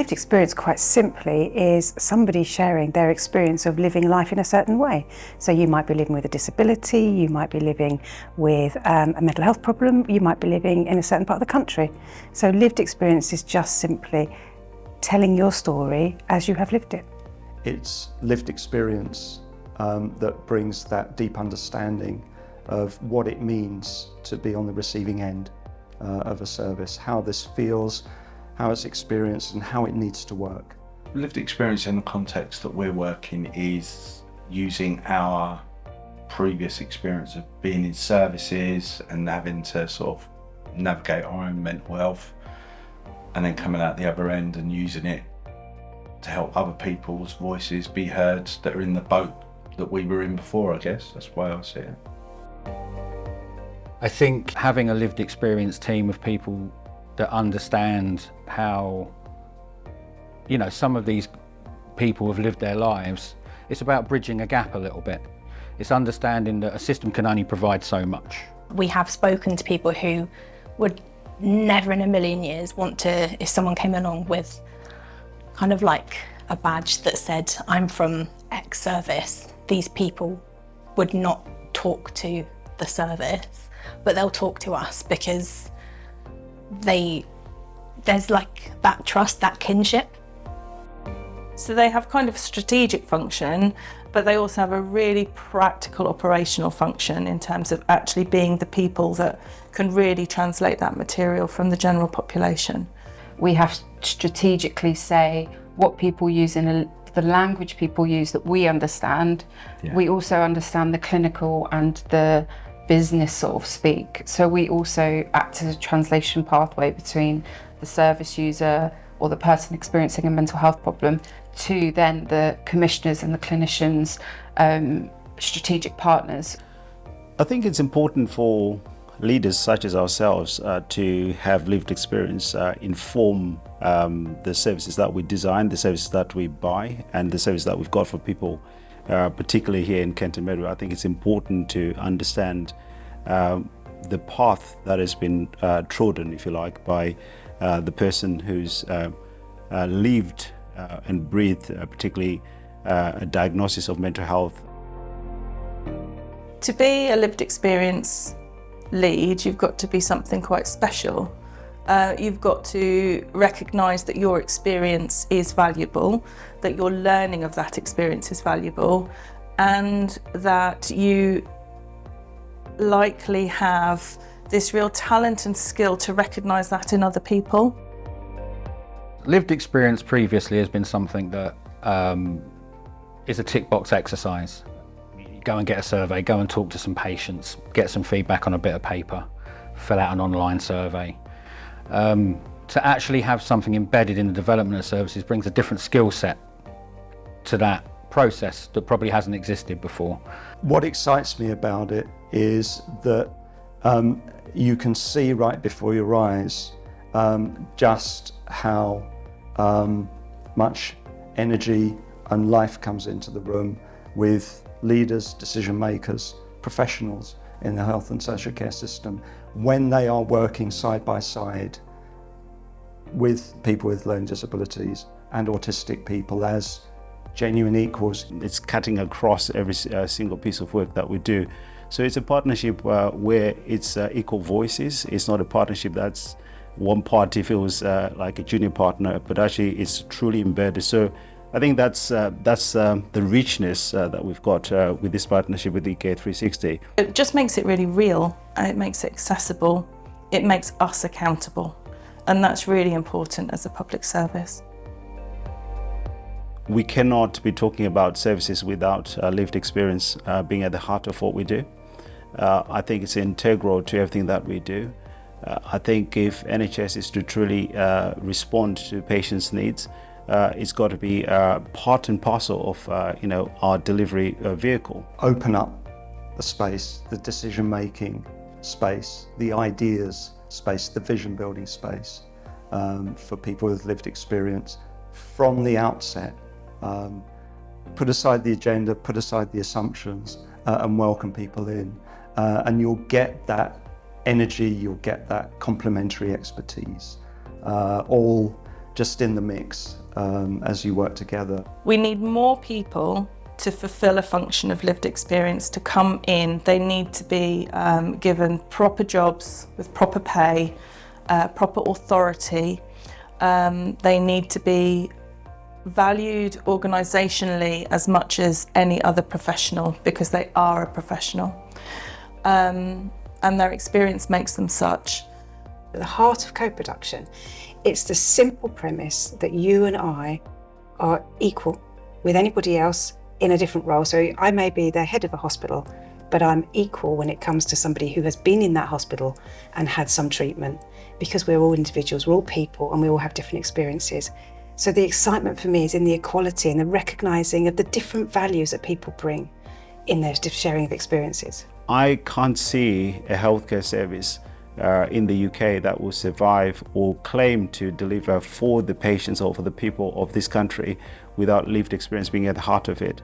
lived experience, quite simply, is somebody sharing their experience of living life in a certain way. So you might be living with a disability, you might be living with a mental health problem, you might be living in a certain part of the country. So lived experience is just simply telling your story as you have lived it. It's lived experience that brings that deep understanding of what it means to be on the receiving end of a service, how this feels, how it's experienced and how it needs to work. Lived experience in the context that we're working is using our previous experience of being in services and having to sort of navigate our own mental health and then coming out the other end and using it to help other people's voices be heard that are in the boat that we were in before, I guess. That's why I see it. I think having a lived experience team of people that understand how, some of these people have lived their lives, it's about bridging a gap a little bit. It's understanding that a system can only provide so much. We have spoken to people who would never in a million years want to, if someone came along with kind of like a badge that said, I'm from X service, these people would not talk to the service, but they'll talk to us because there's like that trust, that kinship. So they have kind of a strategic function, but they also have a really practical operational function in terms of actually being the people that can really translate that material from the general population. We have to strategically say what people use in the language people use that we understand. Yeah. We also understand the clinical and the business sort of speak. So we also act as a translation pathway between the service user or the person experiencing a mental health problem to then the commissioners and the clinicians, strategic partners. I think it's important for leaders such as ourselves to have lived experience inform the services that we design, the services that we buy, and the services that we've got for people, particularly here in Kent and Medway. I think it's important to understand the path that has been trodden, if you like, by the person who's lived and breathed, particularly a diagnosis of mental health. To be a lived experience lead, you've got to be something quite special. You've got to recognise that your experience is valuable, that your learning of that experience is valuable, and that you likely have this real talent and skill to recognise that in other people. Lived experience previously has been something that is a tick box exercise. You go and get a survey, go and talk to some patients, get some feedback on a bit of paper, fill out an online survey. To actually have something embedded in the development of services brings a different skill set to that process that probably hasn't existed before. What excites me about it is that you can see right before your eyes just how much energy and life comes into the room with leaders, decision makers, professionals in the health and social care system when they are working side by side with people with learning disabilities and autistic people as genuine equals. It's cutting across every single piece of work that we do. So it's a partnership where it's equal voices. It's not a partnership that's one party feels like a junior partner, but actually it's truly embedded. So I think that's the richness that we've got with this partnership with EK360. It just makes it really real, and it makes it accessible. It makes us accountable, and that's really important as a public service. We cannot be talking about services without lived experience being at the heart of what we do. I think it's integral to everything that we do. I think if NHS is to truly respond to patients' needs, it's got to be part and parcel of our delivery vehicle. Open up the space, the decision-making space, the ideas space, the vision-building space for people with lived experience from the outset. Put aside the agenda, put aside the assumptions, and welcome people in. And you'll get that energy, you'll get that complementary expertise, all just in the mix as you work together. We need more people to fulfill a function of lived experience to come in. They need to be given proper jobs with proper pay, proper authority. They need to be valued organisationally as much as any other professional, because they are a professional, and their experience makes them such. At the heart of co-production, it's the simple premise that you and I are equal with anybody else in a different role. So I may be the head of a hospital, but I'm equal when it comes to somebody who has been in that hospital and had some treatment, because we're all individuals, we're all people, and we all have different experiences. So the excitement for me is in the equality and the recognising of the different values that people bring in their sharing of experiences. I can't see a healthcare service in the UK that will survive or claim to deliver for the patients or for the people of this country without lived experience being at the heart of it.